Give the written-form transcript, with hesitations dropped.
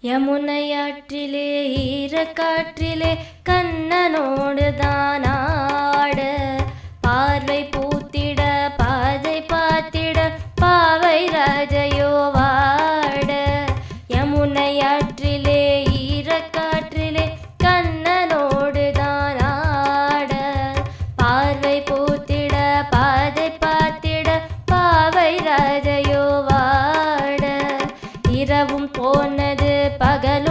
யமுனையாற்றிலே ஈரக்காற்றிலே கண்ணனோடு தானாட, பார்வை பூத்திட பாதை பார்த்திட பாவை ராஜையோ வாட. யமுனையாற்றிலே ஈரக்காற்றிலே கண்ணனோடு தானாட, பார்வை பூத்திட பாதை பார்த்திட பாவை ராஜையோ வாட. இரவும் போனது பகலும்